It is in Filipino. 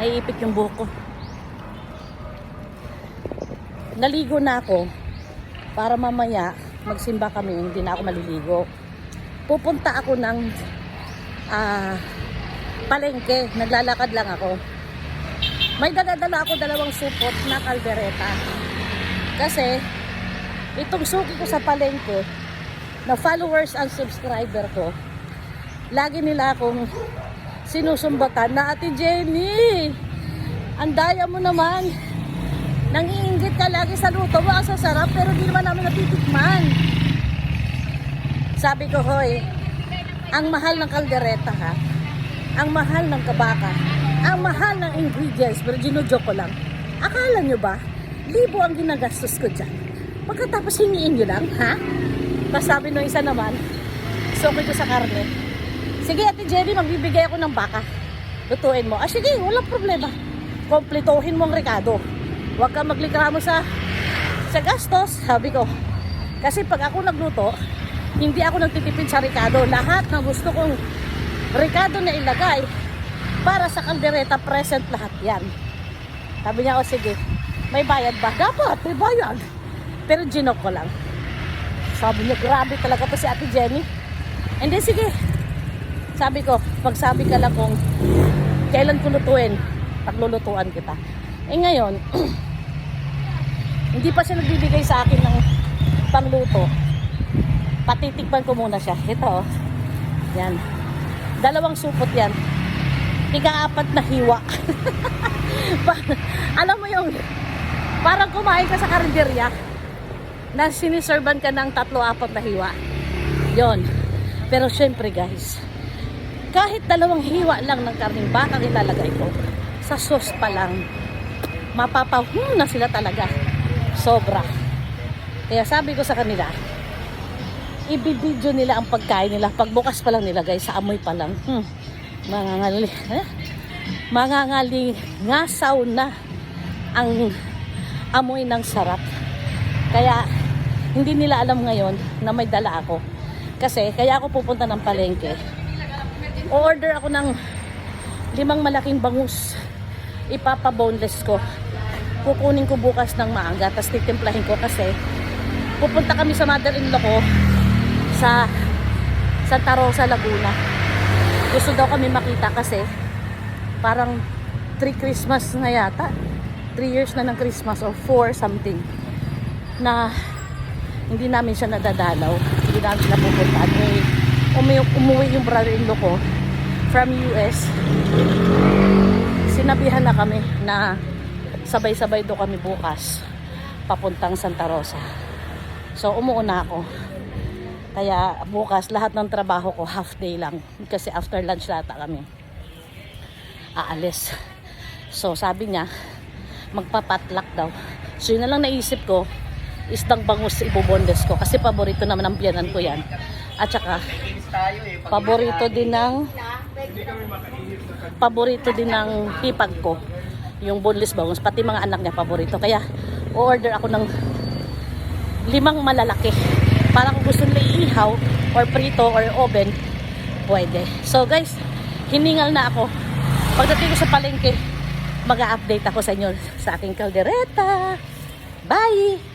Naiipit yung buhok ko. Naligo na ako para mamaya magsimba kami, hindi na ako maliligo. Pupunta ako ng palengke, naglalakad lang ako. May dala-dala ako 2 supot na kaldereta. Kasi itong suki ko sa palengke na followers and subscriber ko, lagi nila akong sinusumbatan na, Ate Jenny, ang daya mo naman, nangiinggit ka lagi sa luto mo, ang sasarap, pero di naman namin natitikman. Sabi ko, hoy, ang mahal ng kaldereta ha, ang mahal ng kabaka, ang mahal ng ingredients, pero ginujoke ko lang. Akala nyo ba, libo ang ginagastos ko dyan? Pagkatapos hingiin nyo lang, ha? Tapos sabi nung isa naman, suki ko sa karne, sige Ate Jenny, magbibigay ako ng baka, lutuin mo. Sige, walang problema, kompletohin mo ang rekado, huwag ka maglikramo sa gastos, sabi ko. Kasi pag ako nagluto, hindi ako nagtitipid sa rekado. Lahat ng gusto kong rekado na ilagay para sa kaldereta, present lahat yan. Sabi niya, o sige, may bayad ba? Dapat, may bayad. Pero ginok ko lang. Sabi niya, grabe talaga to si Ate Jenny. And then sige, sabi ko, pagsabi ka lang kung kailan ko lutuin, paglulutuan kita. Eh ngayon, hindi pa siya nagbibigay sa akin ng pangluto. Patitikman ko muna siya. Ito, yan. 2 supot yan. 4 na hiwa. Alam mo yung, parang kumain ka sa karinderya na siniservan ka ng 3-4 na hiwa. Yon. Pero syempre guys, kahit 2 hiwa lang ng karning baka ilalagay ko, sa sauce pa lang, mapapahum na sila talaga. Sobra. Kaya sabi ko sa kanila, ibibidyo nila ang pagkain nila. Pagbukas pa lang nila guys, sa amoy pa lang. Mangangalingasaw na ang amoy ng sarap. Kaya hindi nila alam ngayon na may dala ako. Kasi kaya ako pupunta ng palengke. Order ako ng 5 malaking bangus. Ipapa-boneless ko. Kukunin ko bukas ng maaga, tapos titimplahin ko kasi pupunta kami sa mother-in-law ko sa Santa Rosa, Laguna. Gusto daw kami makita kasi parang 3 Christmas na yata. 3 years na ng Christmas or 4 something na hindi namin siya nadadalaw. Hindi namin siya pupuntaan. Umuwi yung brother-in-law ko from US. Sinabihan na kami na sabay-sabay do kami bukas papuntang Santa Rosa. So umuuna ako. Kaya bukas lahat ng trabaho ko half day lang kasi after lunch lata kami aalis. So sabi niya magpapatlak daw. So yun na lang naisip ko, isdang bangus ibubondes ko kasi paborito naman ng biyanan ko yan. At saka paborito din ng hipag ko yung boneless bangus, pati mga anak niya paborito. Kaya order ako ng 5 malalaki para kung gusto nila iihaw or prito or oven, pwede. So guys, hiningal na ako. Pagdating ko sa palengke, mag-a-update ako sa inyo sa aking kaldereta. Bye!